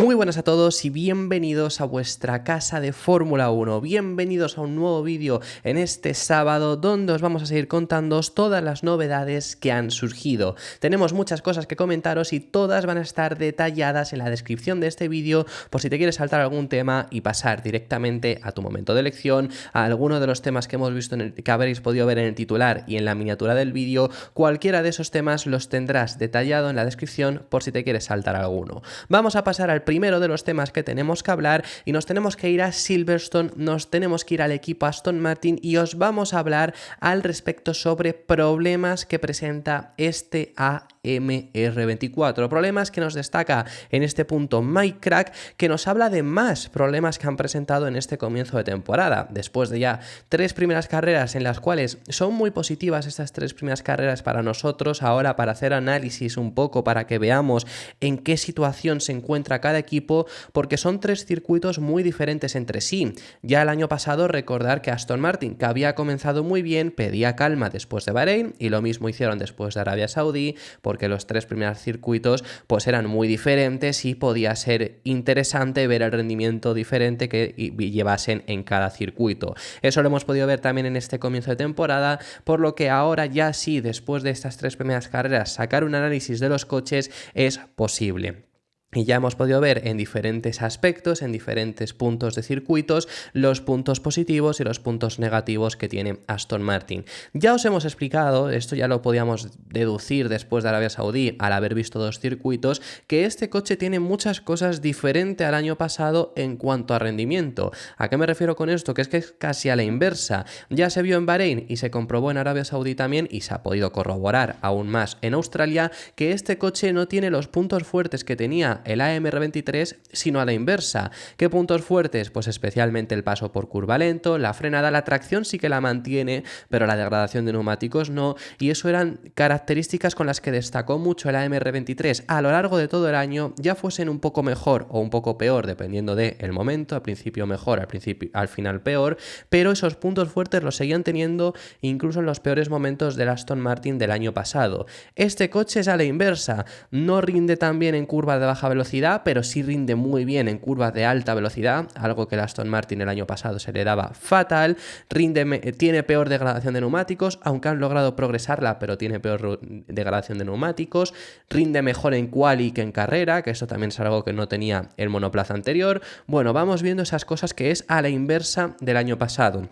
Muy buenas a todos y bienvenidos a vuestra casa de Fórmula 1. Bienvenidos a un nuevo vídeo en este sábado donde os vamos a seguir contándoos todas las novedades que han surgido. Tenemos muchas cosas que comentaros y todas van a estar detalladas en la descripción de este vídeo por si te quieres saltar algún tema y pasar directamente a tu momento de elección, a alguno de los temas que hemos visto que habréis podido ver en el titular y en la miniatura del vídeo. Cualquiera de esos temas los tendrás detallado en la descripción por si te quieres saltar alguno. Vamos a pasar al primero de los temas que tenemos que hablar y nos tenemos que ir a Silverstone, nos tenemos que ir al equipo Aston Martin y os vamos a hablar al respecto sobre problemas que presenta este AMR24, problemas que nos destaca en este punto Mike Krack, que nos habla de más problemas que han presentado en este comienzo de temporada, después de ya 3 primeras carreras en las cuales son muy positivas estas 3 primeras carreras para nosotros, ahora para hacer análisis un poco, para que veamos en qué situación se encuentra cada equipo, porque son 3 circuitos muy diferentes entre sí. Ya el año pasado recordar que Aston Martin, que había comenzado muy bien, pedía calma después de Bahrein y lo mismo hicieron después de Arabia Saudí, porque los 3 primeros circuitos pues eran muy diferentes y podía ser interesante ver el rendimiento diferente que llevasen en cada circuito. Eso lo hemos podido ver también en este comienzo de temporada, por lo que ahora ya sí, después de estas 3 primeras carreras, sacar un análisis de los coches es posible. Y ya hemos podido ver en diferentes aspectos, en diferentes puntos de circuitos, los puntos positivos y los puntos negativos que tiene Aston Martin. Ya os hemos explicado, esto ya lo podíamos deducir después de Arabia Saudí al haber visto 2 circuitos, que este coche tiene muchas cosas diferentes al año pasado en cuanto a rendimiento. ¿A qué me refiero con esto? Que es casi a la inversa. Ya se vio en Bahrein y se comprobó en Arabia Saudí también y se ha podido corroborar aún más en Australia que este coche no tiene los puntos fuertes que tenía el AMR23, sino a la inversa. ¿Qué puntos fuertes? Pues especialmente el paso por curva lento, la frenada, la tracción sí que la mantiene, pero la degradación de neumáticos no, y eso eran características con las que destacó mucho el AMR23 a lo largo de todo el año, ya fuesen un poco mejor o un poco peor, dependiendo del momento, al principio mejor, al final peor, pero esos puntos fuertes los seguían teniendo incluso en los peores momentos del Aston Martin del año pasado. Este coche es a la inversa, no rinde tan bien en curvas de baja velocidad, pero sí rinde muy bien en curvas de alta velocidad, algo que el Aston Martin el año pasado se le daba fatal, tiene peor degradación de neumáticos, aunque han logrado progresarla, pero tiene peor degradación de neumáticos, rinde mejor en quali que en carrera, que eso también es algo que no tenía el monoplaza anterior. Bueno, vamos viendo esas cosas que es a la inversa del año pasado.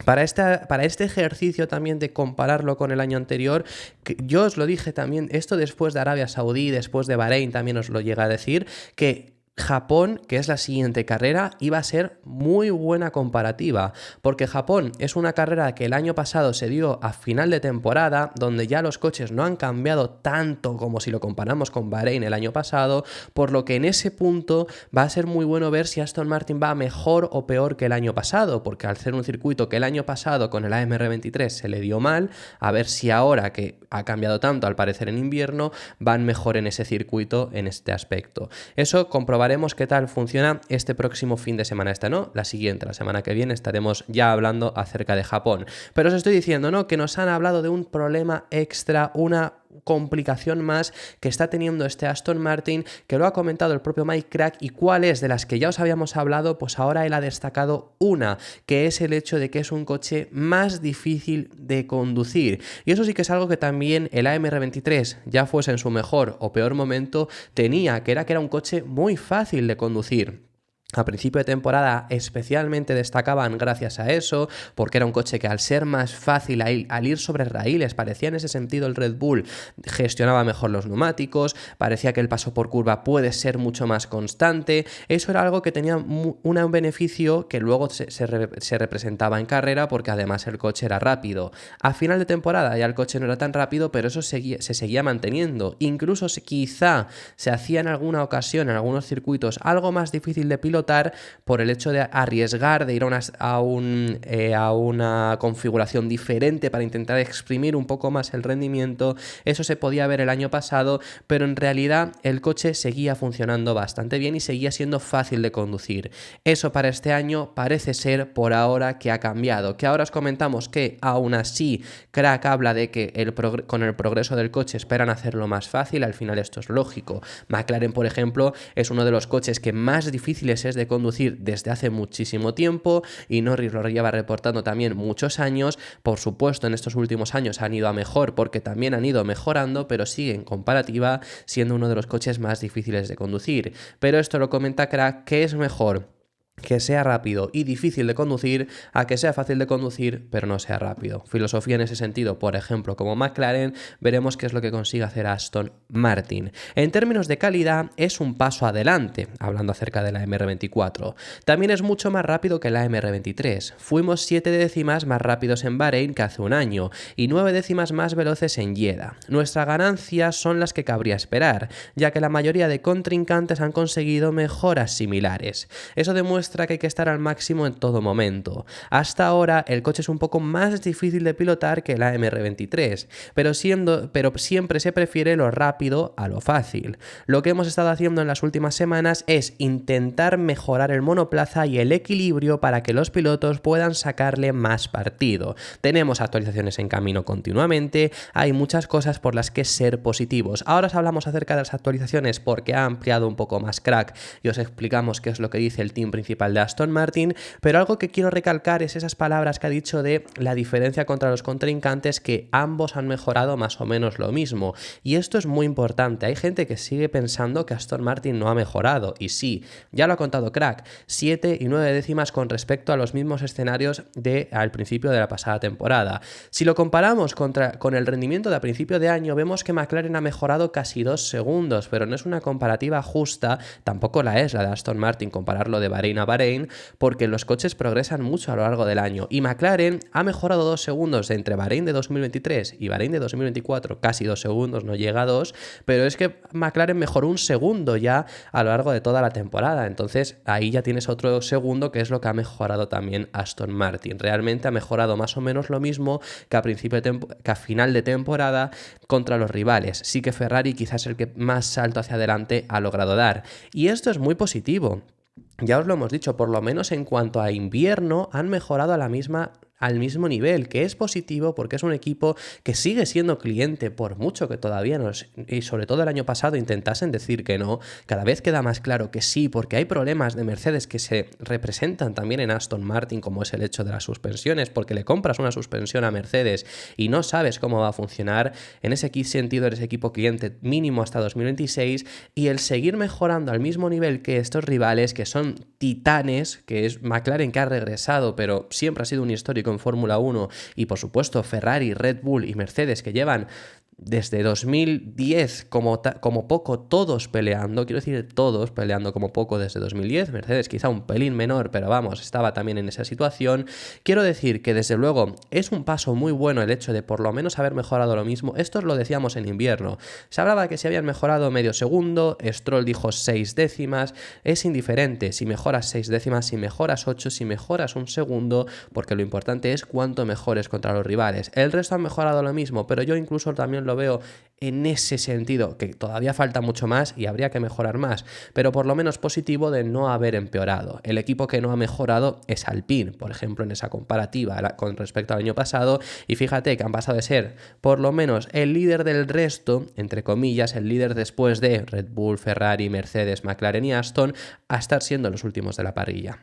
Para este ejercicio también de compararlo con el año anterior, yo os lo dije también, esto después de Arabia Saudí, después de Bahrein también os lo llega a decir, que Japón, que es la siguiente carrera, iba a ser muy buena comparativa, porque Japón es una carrera que el año pasado se dio a final de temporada, donde ya los coches no han cambiado tanto como si lo comparamos con Bahrein el año pasado, por lo que en ese punto va a ser muy bueno ver si Aston Martin va mejor o peor que el año pasado, porque al ser un circuito que el año pasado con el AMR23 se le dio mal, a ver si ahora que ha cambiado tanto al parecer en invierno, van mejor en ese circuito en este aspecto. Eso comprobaremos qué tal funciona este próximo fin de semana. Esta no, la siguiente, la semana que viene estaremos ya hablando acerca de Japón. Pero os estoy diciendo, ¿no?, que nos han hablado de un problema extra, una complicación más que está teniendo este Aston Martin, que lo ha comentado el propio Mike Krack, y cuál es, de las que ya os habíamos hablado, pues ahora él ha destacado una, que es el hecho de que es un coche más difícil de conducir, y eso sí que es algo que también el AMR23, ya fuese en su mejor o peor momento, tenía, que era un coche muy fácil de conducir. A principio de temporada especialmente destacaban gracias a eso, porque era un coche que al ser más fácil al ir sobre raíles, parecía en ese sentido el Red Bull gestionaba mejor los neumáticos, parecía que el paso por curva puede ser mucho más constante. Eso era algo que tenía un beneficio que luego se representaba en carrera, porque además el coche era rápido. A final de temporada ya el coche no era tan rápido, pero eso se seguía manteniendo. Incluso quizá se hacía en alguna ocasión, en algunos circuitos, algo más difícil de pilotar, pilotar por el hecho de arriesgar, de ir a una configuración diferente para intentar exprimir un poco más el rendimiento. Eso se podía ver el año pasado, pero en realidad el coche seguía funcionando bastante bien y seguía siendo fácil de conducir. Eso para este año parece ser por ahora que ha cambiado, que ahora os comentamos que aún así Crack habla de que con el progreso del coche esperan hacerlo más fácil. Al final esto es lógico. McLaren, por ejemplo, es uno de los coches que más difíciles es de conducir desde hace muchísimo tiempo y Norris lo lleva reportando también muchos años. Por supuesto, en estos últimos años han ido a mejor porque también han ido mejorando, pero sigue en comparativa siendo uno de los coches más difíciles de conducir. Pero esto lo comenta Crack, que es mejor que sea rápido y difícil de conducir a que sea fácil de conducir pero no sea rápido. Filosofía en ese sentido, por ejemplo, como McLaren, veremos qué es lo que consigue hacer Aston Martin. En términos de calidad es un paso adelante, hablando acerca de la MR24. También es mucho más rápido que la MR23. Fuimos 7 décimas más rápidos en Bahrein que hace un año y 9 décimas más veloces en Jeddah. Nuestras ganancias son las que cabría esperar, ya que la mayoría de contrincantes han conseguido mejoras similares. Eso demuestra que hay que estar al máximo en todo momento. Hasta ahora el coche es un poco más difícil de pilotar que la MR23, pero siempre se prefiere lo rápido a lo fácil. Lo que hemos estado haciendo en las últimas semanas es intentar mejorar el monoplaza y el equilibrio para que los pilotos puedan sacarle más partido. Tenemos actualizaciones en camino continuamente, hay muchas cosas por las que ser positivos. Ahora os hablamos acerca de las actualizaciones porque ha ampliado un poco más Crack y os explicamos qué es lo que dice el team principal de Aston Martin, pero algo que quiero recalcar es esas palabras que ha dicho de la diferencia contra los contrincantes, que ambos han mejorado más o menos lo mismo, y esto es muy importante. Hay gente que sigue pensando que Aston Martin no ha mejorado, y sí, ya lo ha contado Crack, 7 y 9 décimas con respecto a los mismos escenarios al principio de la pasada temporada. Si lo comparamos con el rendimiento de a principio de año, vemos que McLaren ha mejorado casi 2 segundos, pero no es una comparativa justa, tampoco la es la de Aston Martin, compararlo de Bahrein a Bahrein, porque los coches progresan mucho a lo largo del año y McLaren ha mejorado 2 segundos entre Bahrein de 2023 y Bahrein de 2024, casi 2 segundos, no llega a 2, pero es que McLaren mejoró 1 segundo ya a lo largo de toda la temporada. Entonces ahí ya tienes otro segundo, que es lo que ha mejorado también Aston Martin. Realmente ha mejorado más o menos lo mismo que a final de temporada contra los rivales. Sí que Ferrari quizás es el que más salto hacia adelante ha logrado dar, y esto es muy positivo. Ya os lo hemos dicho, por lo menos en cuanto a invierno han mejorado al mismo nivel, que es positivo porque es un equipo que sigue siendo cliente, por mucho que todavía y sobre todo el año pasado intentasen decir que no. Cada vez queda más claro que sí, porque hay problemas de Mercedes que se representan también en Aston Martin, como es el hecho de las suspensiones, porque le compras una suspensión a Mercedes y no sabes cómo va a funcionar. En ese sentido eres equipo cliente mínimo hasta 2026, y el seguir mejorando al mismo nivel que estos rivales, que son titanes, que es McLaren, que ha regresado, pero siempre ha sido un histórico en Fórmula 1, y por supuesto Ferrari, Red Bull y Mercedes, que llevan desde 2010 como poco todos peleando, quiero decir todos peleando como poco desde 2010, Mercedes quizá un pelín menor, pero vamos, estaba también en esa situación. Quiero decir que desde luego es un paso muy bueno el hecho de por lo menos haber mejorado lo mismo. Esto lo decíamos en invierno, se hablaba que si habían mejorado medio segundo, Stroll dijo 6 décimas, es indiferente si mejoras 6 décimas, si mejoras 8, si mejoras 1 segundo, porque lo importante es cuánto mejores contra los rivales. El resto han mejorado lo mismo, pero yo incluso también lo veo en ese sentido, que todavía falta mucho más y habría que mejorar más, pero por lo menos positivo de no haber empeorado. El equipo que no ha mejorado es Alpine, por ejemplo, en esa comparativa con respecto al año pasado, y fíjate que han pasado de ser por lo menos el líder del resto, entre comillas, el líder después de Red Bull, Ferrari, Mercedes, McLaren y Aston, a estar siendo los últimos de la parrilla.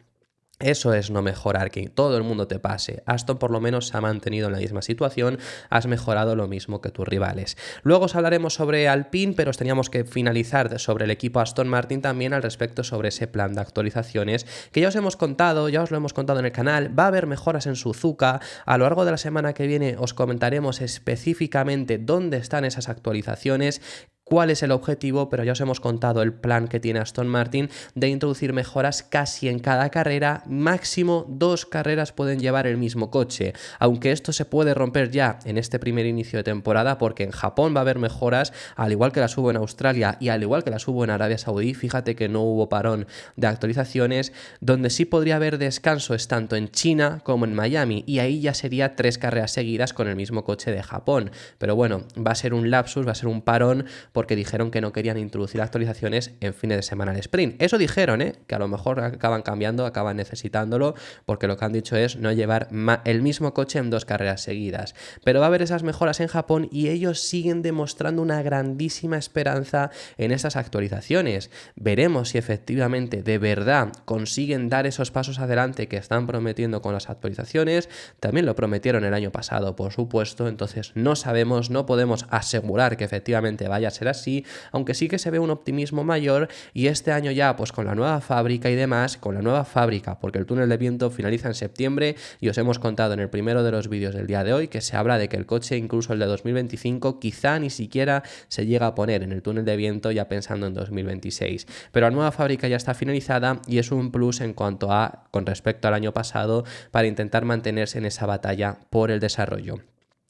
Eso es no mejorar, que todo el mundo te pase. Aston por lo menos se ha mantenido en la misma situación, has mejorado lo mismo que tus rivales. Luego os hablaremos sobre Alpine, pero os teníamos que finalizar sobre el equipo Aston Martin también al respecto sobre ese plan de actualizaciones que ya os hemos contado, ya os lo hemos contado en el canal. Va a haber mejoras en Suzuka. A lo largo de la semana que viene os comentaremos específicamente dónde están esas actualizaciones, cuál es el objetivo, pero ya os hemos contado el plan que tiene Aston Martin de introducir mejoras casi en cada carrera, máximo 2 carreras pueden llevar el mismo coche, aunque esto se puede romper ya en este primer inicio de temporada porque en Japón va a haber mejoras, al igual que las hubo en Australia y al igual que las hubo en Arabia Saudí. Fíjate que no hubo parón de actualizaciones. Donde sí podría haber descanso es tanto en China como en Miami, y ahí ya sería 3 carreras seguidas con el mismo coche de Japón, pero bueno, va a ser un lapsus, va a ser un parón, porque dijeron que no querían introducir actualizaciones en fines de semana al sprint. Eso dijeron, que a lo mejor acaban cambiando, acaban necesitándolo, porque lo que han dicho es no llevar el mismo coche en 2 carreras seguidas. Pero va a haber esas mejoras en Japón y ellos siguen demostrando una grandísima esperanza en esas actualizaciones. Veremos si efectivamente, de verdad, consiguen dar esos pasos adelante que están prometiendo con las actualizaciones. También lo prometieron el año pasado, por supuesto, entonces no sabemos, no podemos asegurar que efectivamente vaya a ser así, aunque sí que se ve un optimismo mayor, y este año ya pues con la nueva fábrica y demás, con la nueva fábrica, porque el túnel de viento finaliza en septiembre y os hemos contado en el primero de los vídeos del día de hoy que se habla de que el coche, incluso el de 2025, quizá ni siquiera se llega a poner en el túnel de viento ya pensando en 2026, pero la nueva fábrica ya está finalizada y es un plus en cuanto a, con respecto al año pasado, para intentar mantenerse en esa batalla por el desarrollo.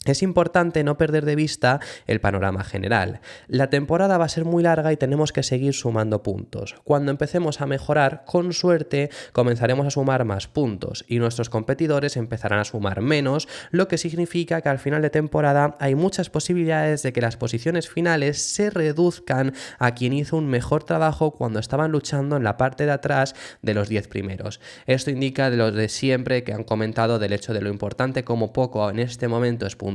Es importante no perder de vista el panorama general. La temporada va a ser muy larga y tenemos que seguir sumando puntos. Cuando empecemos a mejorar, con suerte, comenzaremos a sumar más puntos y nuestros competidores empezarán a sumar menos, lo que significa que al final de temporada hay muchas posibilidades de que las posiciones finales se reduzcan a quien hizo un mejor trabajo cuando estaban luchando en la parte de atrás de los 10 primeros. Esto indica de los de siempre que han comentado del hecho de lo importante como poco en este momento es puntuar,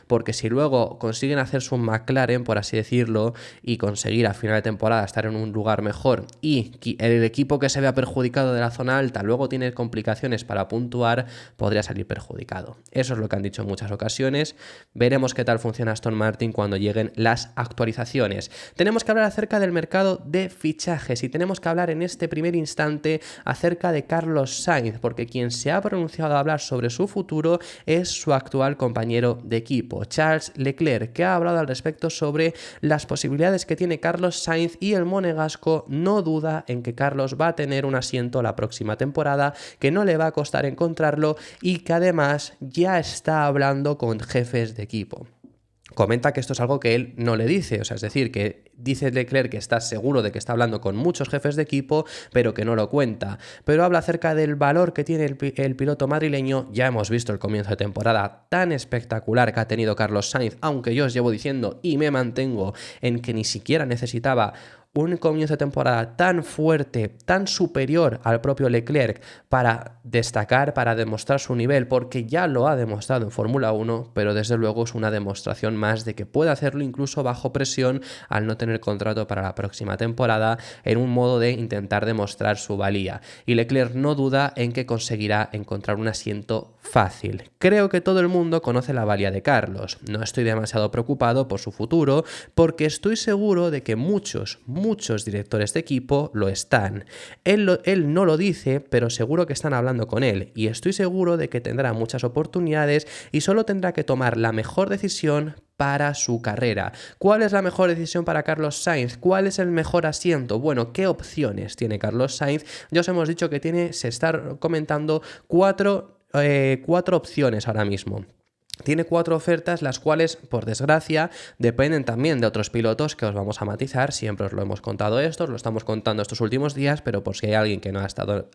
porque si luego consiguen hacer su McLaren, por así decirlo, y conseguir a final de temporada estar en un lugar mejor y el equipo que se vea perjudicado de la zona alta luego tiene complicaciones para puntuar, podría salir perjudicado. Eso es lo que han dicho en muchas ocasiones. Veremos qué tal funciona Aston Martin cuando lleguen las actualizaciones. Tenemos que hablar acerca del mercado de fichajes y tenemos que hablar en este primer instante acerca de Carlos Sainz, porque quien se ha pronunciado a hablar sobre su futuro es su actual compañero de equipo, Charles Leclerc, que ha hablado al respecto sobre las posibilidades que tiene Carlos Sainz, y el monegasco no duda en que Carlos va a tener un asiento la próxima temporada, que no le va a costar encontrarlo y que además ya está hablando con jefes de equipo. Comenta que esto es algo que él no le dice, o sea, es decir, que dice Leclerc que está seguro de que está hablando con muchos jefes de equipo, pero que no lo cuenta. Pero habla acerca del valor que tiene el piloto madrileño. Ya hemos visto el comienzo de temporada tan espectacular que ha tenido Carlos Sainz, aunque yo os llevo diciendo y me mantengo en que ni siquiera necesitaba un comienzo de temporada tan fuerte, tan superior al propio Leclerc para destacar, para demostrar su nivel, porque ya lo ha demostrado en Fórmula 1, pero desde luego es una demostración más de que puede hacerlo incluso bajo presión al no tener contrato para la próxima temporada, en un modo de intentar demostrar su valía. Y Leclerc no duda en que conseguirá encontrar un asiento fácil. Creo que todo el mundo conoce la valía de Carlos. No estoy demasiado preocupado por su futuro, porque estoy seguro de que muchos directores de equipo lo están. Él no lo dice, pero seguro que están hablando con él, y estoy seguro de que tendrá muchas oportunidades y solo tendrá que tomar la mejor decisión para su carrera. ¿Cuál es la mejor decisión para Carlos Sainz? ¿Cuál es el mejor asiento? Bueno, ¿qué opciones tiene Carlos Sainz? Ya os hemos dicho que se está comentando cuatro opciones ahora mismo. Tiene 4 ofertas, las cuales, por desgracia, dependen también de otros pilotos que os vamos a matizar. Siempre os lo hemos contado esto, os lo estamos contando estos últimos días, pero por si hay alguien que no ha estado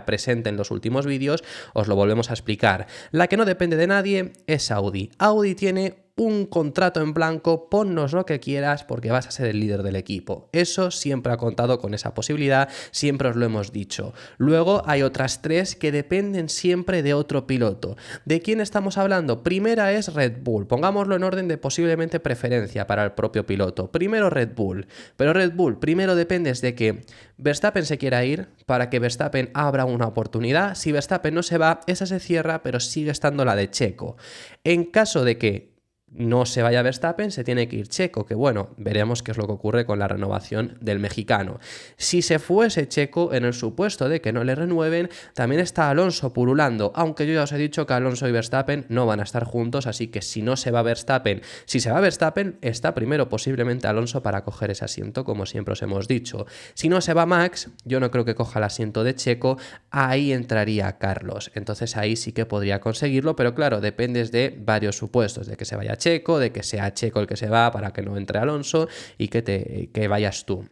presente en los últimos vídeos, os lo volvemos a explicar. La que no depende de nadie es Audi. Audi tiene un contrato en blanco, ponnos lo que quieras porque vas a ser el líder del equipo. Eso siempre ha contado con esa posibilidad, siempre os lo hemos dicho. Luego hay otras 3 que dependen siempre de otro piloto. ¿De quién estamos hablando? Primera es Red Bull, pongámoslo en orden de posiblemente preferencia para el propio piloto. Primero Red Bull, pero Red Bull primero dependes de que Verstappen se quiera ir, para que Verstappen abra una oportunidad. Si Verstappen no se va, esa se cierra, pero sigue estando la de Checo. En caso de que no se vaya Verstappen, se tiene que ir Checo, que bueno, veremos qué es lo que ocurre con la renovación del mexicano. Si se fuese Checo, en el supuesto de que no le renueven, también está Alonso pululando, aunque yo ya os he dicho que Alonso y Verstappen no van a estar juntos, así que si no se va Verstappen, si se va Verstappen, está primero posiblemente Alonso para coger ese asiento, como siempre os hemos dicho. Si no se va Max, yo no creo que coja el asiento de Checo, ahí entraría Carlos, entonces ahí sí que podría conseguirlo, pero claro, dependes de varios supuestos, de que se vaya Checo, de que sea Checo el que se va para que no entre Alonso y que vayas tú.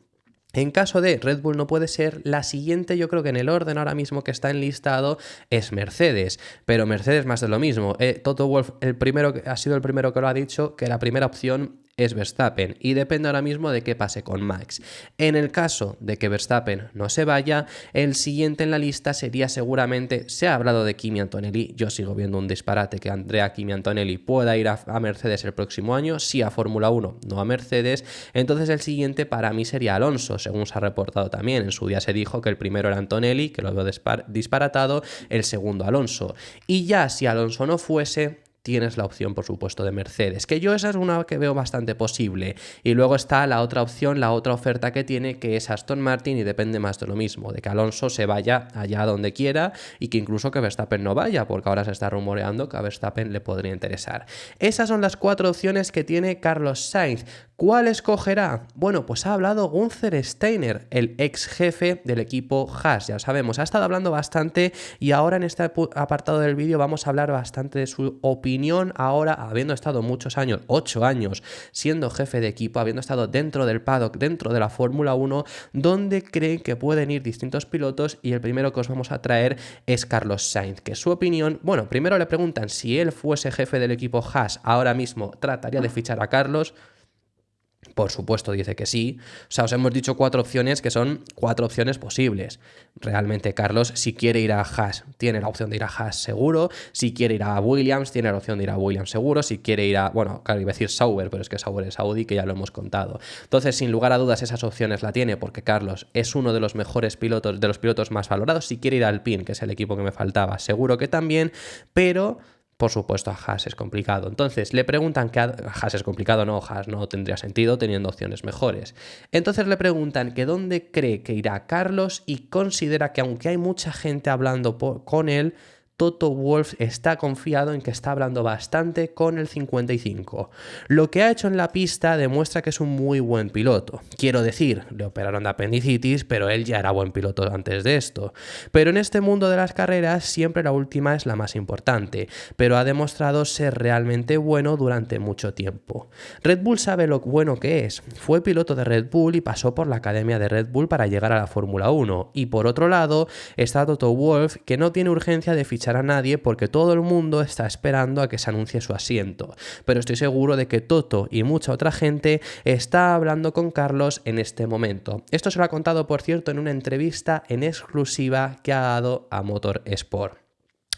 En caso de Red Bull no puede ser, la siguiente yo creo que en el orden ahora mismo que está enlistado es Mercedes, pero Mercedes más de lo mismo. Toto Wolff ha sido el primero que lo ha dicho, que la primera opción es Verstappen y depende ahora mismo de qué pase con Max. En el caso de que Verstappen no se vaya, el siguiente en la lista sería seguramente, se ha hablado de Kimi Antonelli, yo sigo viendo un disparate que Andrea Kimi Antonelli pueda ir a Mercedes el próximo año, sí a Fórmula 1, no a Mercedes, entonces el siguiente para mí sería Alonso, según se ha reportado también, en su día se dijo que el primero era Antonelli, que lo veo disparatado, el segundo Alonso, y ya si Alonso no fuese, tienes la opción, por supuesto, de Mercedes, que yo esa es una que veo bastante posible. Y luego está la otra opción, la otra oferta que tiene, que es Aston Martin, y depende más de lo mismo, de que Alonso se vaya allá donde quiera y que incluso que Verstappen no vaya, porque ahora se está rumoreando que a Verstappen le podría interesar. Esas son las 4 opciones que tiene Carlos Sainz. ¿Cuál escogerá? Bueno, pues ha hablado Gunther Steiner, el ex jefe del equipo Haas, ya sabemos, ha estado hablando bastante y ahora en este apartado del vídeo vamos a hablar bastante de su opinión ahora, habiendo estado muchos años, 8 años, siendo jefe de equipo, habiendo estado dentro del paddock, dentro de la Fórmula 1, donde cree que pueden ir distintos pilotos y el primero que os vamos a traer es Carlos Sainz, que su opinión, bueno, primero le preguntan si él fuese jefe del equipo Haas, ahora mismo trataría de fichar a Carlos. Por supuesto dice que sí. O sea, os hemos dicho 4 opciones que son 4 opciones posibles. Realmente Carlos, si quiere ir a Haas, tiene la opción de ir a Haas seguro. Si quiere ir a Williams, tiene la opción de ir a Williams seguro. Si quiere ir a, bueno, claro, iba a decir Sauber, pero es que Sauber es Audi, que ya lo hemos contado. Entonces, sin lugar a dudas, esas opciones la tiene porque Carlos es uno de los mejores pilotos, de los pilotos más valorados. Si quiere ir a Alpine, que es el equipo que me faltaba, seguro que también, pero por supuesto, a Haas es complicado. Entonces, le preguntan que a Haas es complicado, no, Haas no tendría sentido teniendo opciones mejores. Entonces le preguntan que dónde cree que irá Carlos y considera que aunque hay mucha gente hablando con él, Toto Wolff está confiado en que está hablando bastante con el 55. Lo que ha hecho en la pista demuestra que es un muy buen piloto. Quiero decir, le operaron de apendicitis, pero él ya era buen piloto antes de esto. Pero en este mundo de las carreras siempre la última es la más importante, pero ha demostrado ser realmente bueno durante mucho tiempo. Red Bull sabe lo bueno que es. Fue piloto de Red Bull y pasó por la academia de Red Bull para llegar a la Fórmula 1. Y por otro lado está Toto Wolff, que no tiene urgencia de fichar a nadie porque todo el mundo está esperando a que se anuncie su asiento, pero estoy seguro de que Toto y mucha otra gente está hablando con Carlos en este momento. Esto se lo ha contado, por cierto, en una entrevista en exclusiva que ha dado a Motorsport.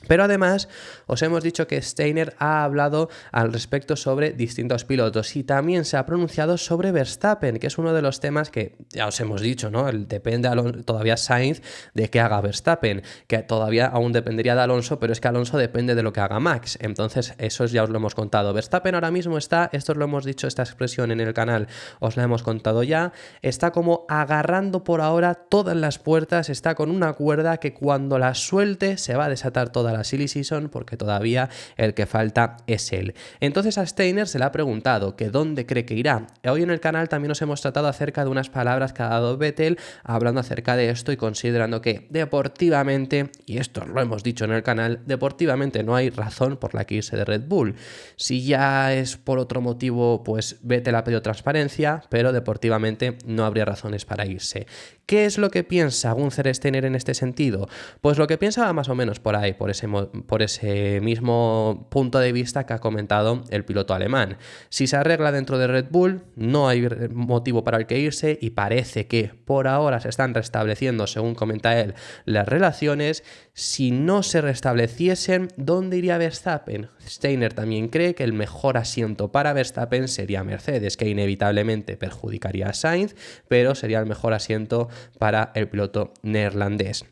Pero además os hemos dicho que Steiner ha hablado al respecto sobre distintos pilotos y también se ha pronunciado sobre Verstappen, que es uno de los temas que ya os hemos dicho, ¿no? Depende todavía Sainz de qué haga Verstappen, que todavía aún dependería de Alonso, pero es que Alonso depende de lo que haga Max. Entonces eso ya os lo hemos contado. Verstappen ahora mismo está, esto os lo hemos dicho, esta expresión en el canal os la hemos contado ya, está como agarrando por ahora todas las puertas, está con una cuerda que cuando la suelte se va a desatar toda la silly season porque todavía el que falta es él. Entonces a Steiner se le ha preguntado que dónde cree que irá. Hoy en el canal también os hemos tratado acerca de unas palabras que ha dado Vettel hablando acerca de esto y considerando que deportivamente, y esto lo hemos dicho en el canal, deportivamente no hay razón por la que irse de Red Bull. Si ya es por otro motivo, pues Vettel ha pedido transparencia, pero deportivamente no habría razones para irse. ¿Qué es lo que piensa Gunther Steiner en este sentido? Pues lo que piensa va más o menos por ahí, por ese mismo punto de vista que ha comentado el piloto alemán. Si se arregla dentro de Red Bull, no hay motivo para el que irse y parece que por ahora se están restableciendo, según comenta él, las relaciones. Si no se restableciesen, ¿dónde iría Verstappen? Steiner también cree que el mejor asiento para Verstappen sería Mercedes, que inevitablemente perjudicaría a Sainz, pero sería el mejor asiento para el piloto neerlandés.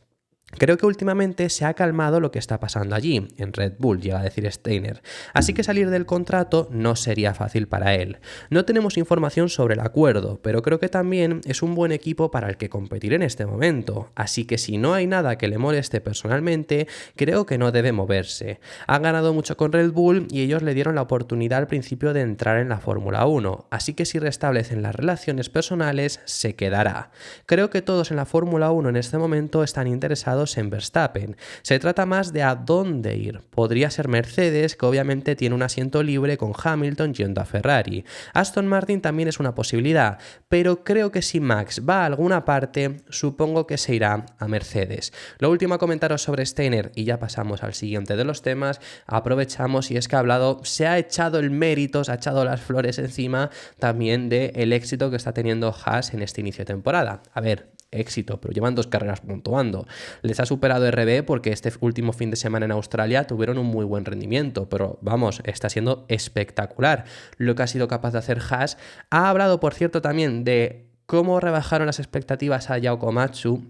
Creo que últimamente se ha calmado lo que está pasando allí, en Red Bull, llega a decir Steiner, así que salir del contrato no sería fácil para él. No tenemos información sobre el acuerdo, pero creo que también es un buen equipo para el que competir en este momento, así que si no hay nada que le moleste personalmente, creo que no debe moverse. Ha ganado mucho con Red Bull y ellos le dieron la oportunidad al principio de entrar en la Fórmula 1, así que si restablecen las relaciones personales, se quedará. Creo que todos en la Fórmula 1 en este momento están interesados en Verstappen. Se trata más de a dónde ir. Podría ser Mercedes, que obviamente tiene un asiento libre con Hamilton yendo a Ferrari. Aston Martin también es una posibilidad, pero creo que si Max va a alguna parte, supongo que se irá a Mercedes. Lo último a comentaros sobre Steiner, y ya pasamos al siguiente de los temas, aprovechamos y es que ha hablado, se ha echado el mérito, se ha echado las flores encima también del éxito que está teniendo Haas en este inicio de temporada. A ver, éxito, pero llevan 2 carreras puntuando. Les ha superado RB porque este último fin de semana en Australia tuvieron un muy buen rendimiento, pero vamos, está siendo espectacular lo que ha sido capaz de hacer Haas. Ha hablado, por cierto, también de cómo rebajaron las expectativas a Yao Komatsu,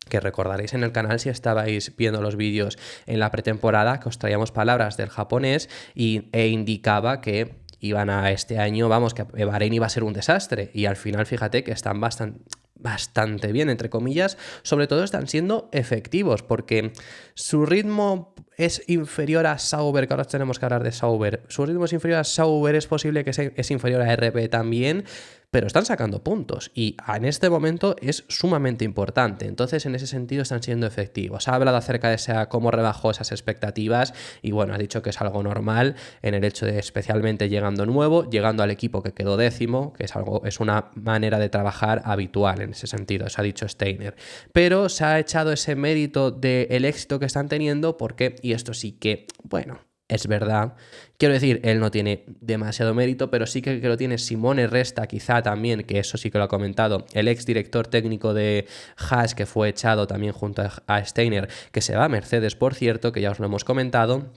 que recordaréis en el canal si estabais viendo los vídeos en la pretemporada, que os traíamos palabras del japonés e indicaba que iban a este año, vamos, que Bahrein iba a ser un desastre, y al final fíjate que están bastante bien, entre comillas, sobre todo están siendo efectivos, porque su ritmo es inferior a Sauber, que ahora tenemos que hablar de Sauber, su ritmo es inferior a Sauber, es posible que es inferior a RB también, pero están sacando puntos y en este momento es sumamente importante. Entonces, en ese sentido están siendo efectivos. Ha hablado acerca de cómo rebajó esas expectativas y bueno, ha dicho que es algo normal en el hecho de especialmente llegando nuevo, llegando al equipo que quedó 10º, que es una manera de trabajar habitual en ese sentido, eso ha dicho Steiner. Pero se ha echado ese mérito del éxito que están teniendo porque, y esto sí que, bueno, es verdad, quiero decir, él no tiene demasiado mérito, pero sí que lo tiene Simone Resta, quizá también, que eso sí que lo ha comentado, el ex director técnico de Haas, que fue echado también junto a Steiner, que se va a Mercedes, por cierto, que ya os lo hemos comentado.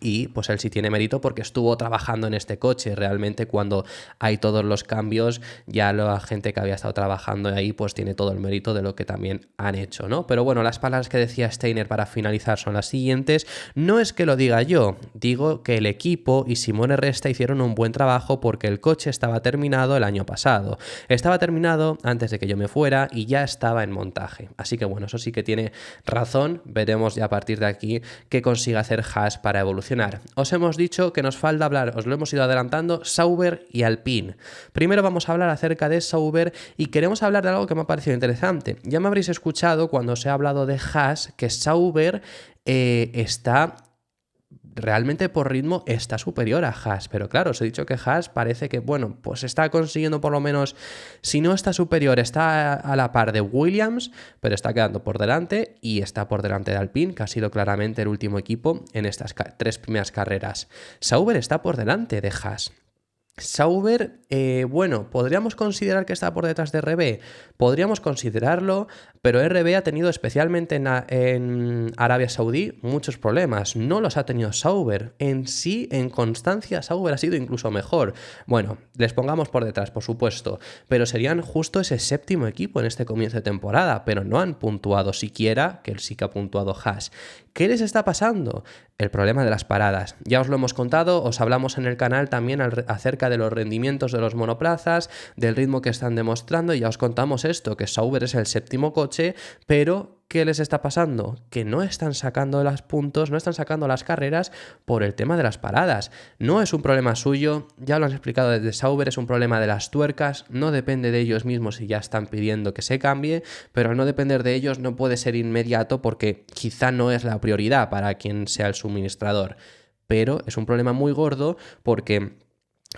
Y pues él sí tiene mérito porque estuvo trabajando en este coche. Realmente cuando hay todos los cambios, ya la gente que había estado trabajando ahí pues tiene todo el mérito de lo que también han hecho, ¿no? Pero bueno, las palabras que decía Steiner para finalizar son las siguientes. No es que lo diga yo, digo que el equipo y Simone Resta hicieron un buen trabajo porque el coche estaba terminado el año pasado. Estaba terminado antes de que yo me fuera y ya estaba en montaje. Así que bueno, eso sí que tiene razón. Veremos ya a partir de aquí qué consigue hacer Haas para evolucionar. Os hemos dicho que nos falta hablar, os lo hemos ido adelantando, Sauber y Alpine. Primero vamos a hablar acerca de Sauber y queremos hablar de algo que me ha parecido interesante. Ya me habréis escuchado cuando os he hablado de Haas que Sauber está realmente por ritmo está superior a Haas, pero claro, os he dicho que Haas parece que, bueno, pues está consiguiendo por lo menos, si no está superior, está a la par de Williams, pero está quedando por delante y está por delante de Alpine, que ha sido claramente el último equipo en estas 3 primeras carreras. Sauber está por delante de Haas. Sauber, bueno, ¿podríamos considerar que está por detrás de RB? Podríamos considerarlo, pero RB ha tenido especialmente en Arabia Saudí muchos problemas. No los ha tenido Sauber. En sí, en constancia, Sauber ha sido incluso mejor. Bueno, les pongamos por detrás, por supuesto, pero serían justo ese 7º equipo en este comienzo de temporada, pero no han puntuado siquiera, que él sí que ha puntuado Haas. ¿Qué les está pasando? El problema de las paradas. Ya os lo hemos contado, os hablamos en el canal también acerca de los rendimientos de los monoplazas, del ritmo que están demostrando, y ya os contamos esto, que Sauber es el 7º coche, pero ¿qué les está pasando? Que no están sacando los puntos, no están sacando las carreras por el tema de las paradas. No es un problema suyo, ya lo han explicado desde Sauber, es un problema de las tuercas, no depende de ellos mismos si ya están pidiendo que se cambie, pero al no depender de ellos no puede ser inmediato porque quizá no es la prioridad para quien sea el suministrador. Pero es un problema muy gordo porque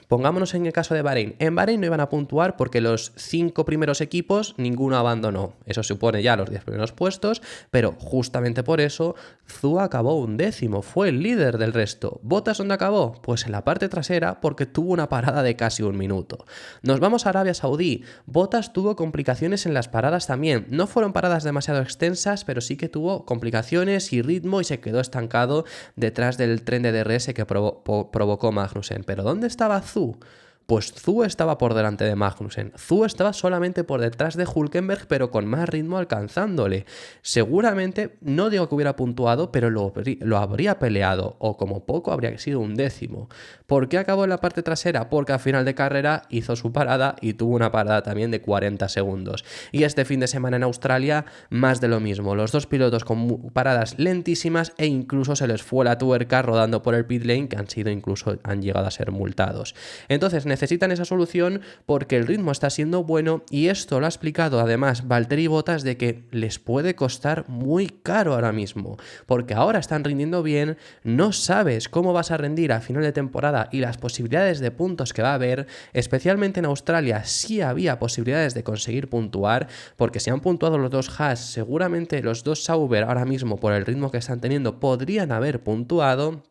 pongámonos en el caso de Bahrein. En Bahrein no iban a puntuar porque los 5 primeros equipos ninguno abandonó. Eso supone ya los 10 primeros puestos, pero justamente por eso Zhou acabó 11º, fue el líder del resto. ¿Bottas dónde acabó? Pues en la parte trasera porque tuvo una parada de casi 1 minuto. Nos vamos a Arabia Saudí. Bottas tuvo complicaciones en las paradas también. No fueron paradas demasiado extensas, pero sí que tuvo complicaciones y ritmo y se quedó estancado detrás del tren de DRS que provocó Magnussen. ¿Pero dónde estaba Zhou? Pues Zhou estaba por delante de Magnussen. Zhou estaba solamente por detrás de Hülkenberg, pero con más ritmo alcanzándole. Seguramente, no digo que hubiera puntuado, pero lo habría peleado, o como poco habría sido un décimo. ¿Por qué acabó en la parte trasera? Porque al final de carrera hizo su parada y tuvo una parada también de 40 segundos. Y este fin de semana en Australia, más de lo mismo. Los dos pilotos con paradas lentísimas e incluso se les fue la tuerca rodando por el pit lane, que han llegado a ser multados. Entonces necesitan esa solución porque el ritmo está siendo bueno, y esto lo ha explicado además Valtteri Bottas, de que les puede costar muy caro ahora mismo, porque ahora están rindiendo bien, no sabes cómo vas a rendir a final de temporada y las posibilidades de puntos que va a haber. Especialmente en Australia sí había posibilidades de conseguir puntuar, porque si han puntuado los dos Haas, seguramente los dos Sauber ahora mismo por el ritmo que están teniendo podrían haber puntuado.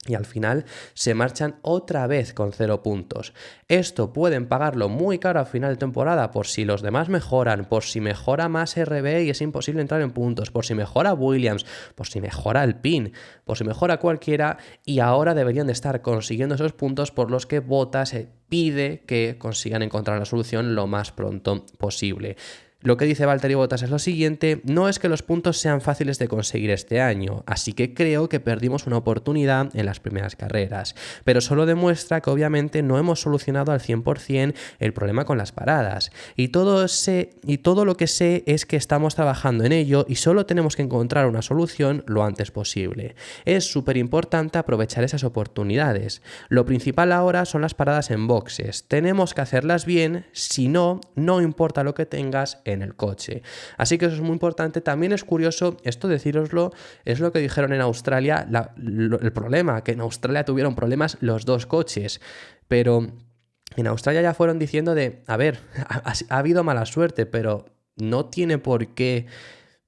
Y al final se marchan otra vez con 0 puntos. Esto pueden pagarlo muy caro a final de temporada por si los demás mejoran, por si mejora más RB y es imposible entrar en puntos, por si mejora Williams, por si mejora Alpine, por si mejora cualquiera, y ahora deberían de estar consiguiendo esos puntos por los que Bottas pide que consigan encontrar la solución lo más pronto posible. Lo que dice Valtteri Bottas es lo siguiente: no es que los puntos sean fáciles de conseguir este año, así que creo que perdimos una oportunidad en las primeras carreras, pero solo demuestra que obviamente no hemos solucionado al 100% el problema con las paradas, y todo lo que sé es que estamos trabajando en ello y solo tenemos que encontrar una solución lo antes posible. Es súper importante aprovechar esas oportunidades. Lo principal ahora son las paradas en boxes, tenemos que hacerlas bien, si no, no importa lo que tengas en el coche. Así que eso es muy importante. También es curioso, esto decíroslo, es lo que dijeron en Australia, el problema, que en Australia tuvieron problemas los dos coches, pero en Australia ya fueron diciendo de, a ver, ha habido mala suerte, pero no tiene por qué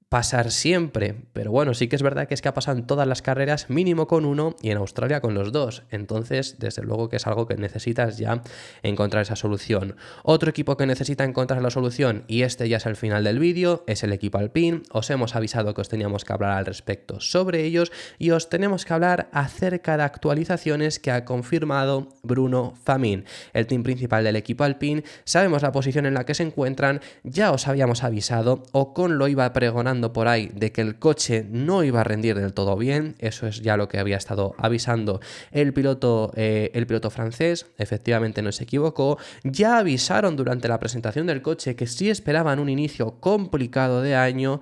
pasar siempre. Pero bueno, sí que es verdad que ha pasado en todas las carreras, mínimo con uno, y en Australia con los dos. Entonces, desde luego que es algo que necesitas ya encontrar esa solución. Otro equipo que necesita encontrar la solución, y este ya es el final del vídeo, es el equipo Alpine. Os hemos avisado que os teníamos que hablar al respecto sobre ellos, y os tenemos que hablar acerca de actualizaciones que ha confirmado Bruno Famin, el team principal del equipo Alpine. Sabemos la posición en la que se encuentran, ya os habíamos avisado, Ocon lo iba pregonando por ahí de que el coche no iba a rendir del todo bien. Eso es ya lo que había estado avisando el piloto francés. Efectivamente no se equivocó. Ya avisaron durante la presentación del coche que sí esperaban un inicio complicado de año.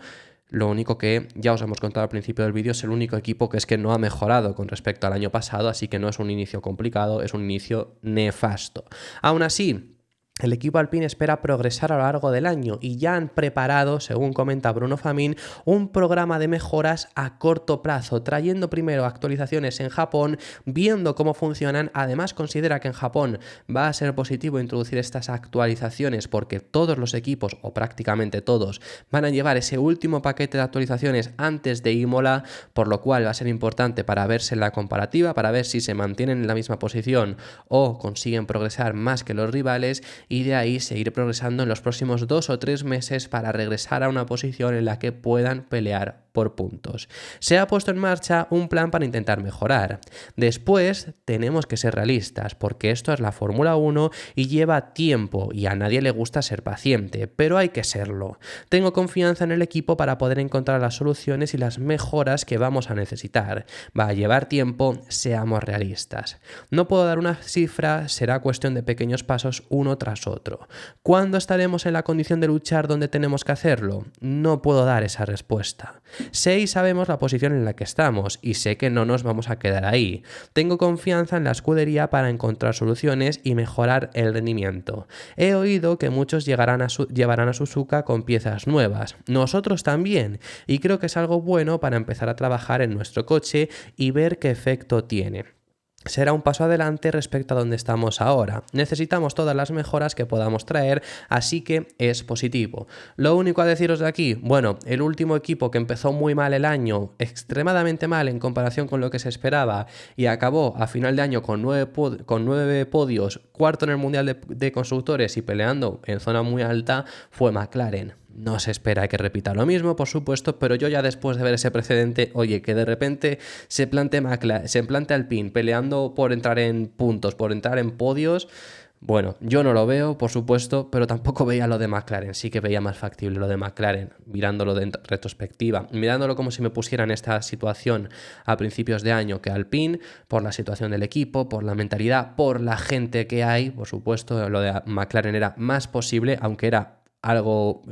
Lo único que ya os hemos contado al principio del vídeo, es el único equipo que es que no ha mejorado con respecto al año pasado, así que no es un inicio complicado, es un inicio nefasto. Aún así, el equipo Alpine espera progresar a lo largo del año y ya han preparado, según comenta Bruno Famin, un programa de mejoras a corto plazo, trayendo primero actualizaciones en Japón, viendo cómo funcionan. Además, considera que en Japón va a ser positivo introducir estas actualizaciones porque todos los equipos, o prácticamente todos, van a llevar ese último paquete de actualizaciones antes de Imola, por lo cual va a ser importante para verse en la comparativa, para ver si se mantienen en la misma posición o consiguen progresar más que los rivales, y de ahí seguir progresando en los próximos 2 o 3 meses para regresar a una posición en la que puedan pelear por puntos. Se ha puesto en marcha un plan para intentar mejorar. Después tenemos que ser realistas, porque esto es la Fórmula 1 y lleva tiempo y a nadie le gusta ser paciente, pero hay que serlo. Tengo confianza en el equipo para poder encontrar las soluciones y las mejoras que vamos a necesitar. Va a llevar tiempo, seamos realistas. No puedo dar una cifra, será cuestión de pequeños pasos uno tras otro. ¿Cuándo estaremos en la condición de luchar donde tenemos que hacerlo? No puedo dar esa respuesta. Sé y sabemos la posición en la que estamos y sé que no nos vamos a quedar ahí. Tengo confianza en la escudería para encontrar soluciones y mejorar el rendimiento. He oído que muchos llevarán a Suzuka con piezas nuevas. Nosotros también, y creo que es algo bueno para empezar a trabajar en nuestro coche y ver qué efecto tiene. Será un paso adelante respecto a donde estamos ahora. Necesitamos todas las mejoras que podamos traer, así que es positivo. Lo único a deciros de aquí, bueno, el último equipo que empezó muy mal el año, extremadamente mal en comparación con lo que se esperaba, y acabó a final de año con 9 podios, cuarto en el Mundial de Constructores y peleando en zona muy alta, fue McLaren. No se espera que repita lo mismo, por supuesto, pero yo ya después de ver ese precedente, oye, que de repente se plante Alpine peleando por entrar en puntos, por entrar en podios, Bueno, yo no lo veo, por supuesto, pero tampoco veía lo de McLaren. Sí que veía más factible lo de McLaren, mirándolo de retrospectiva, mirándolo como si me pusiera en esta situación a principios de año que Alpine, por la situación del equipo, por la mentalidad, por la gente que hay. Por supuesto, lo de McLaren era más posible, aunque era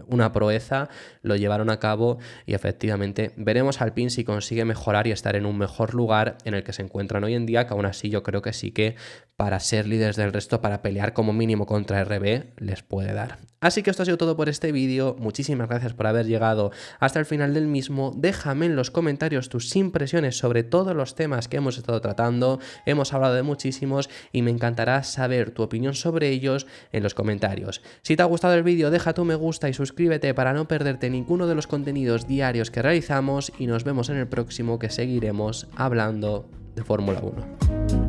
una proeza, lo llevaron a cabo y efectivamente veremos a Alpine si consigue mejorar y estar en un mejor lugar en el que se encuentran hoy en día, que aún así yo creo que sí que para ser líderes del resto, para pelear como mínimo contra RB, les puede dar. Así que esto ha sido todo por este vídeo, muchísimas gracias por haber llegado hasta el final del mismo. Déjame en los comentarios tus impresiones sobre todos los temas que hemos estado tratando, hemos hablado de muchísimos y me encantará saber tu opinión sobre ellos en los comentarios. Si te ha gustado el vídeo, deja tu me gusta y suscríbete para no perderte ninguno de los contenidos diarios que realizamos y nos vemos en el próximo, que seguiremos hablando de Fórmula 1.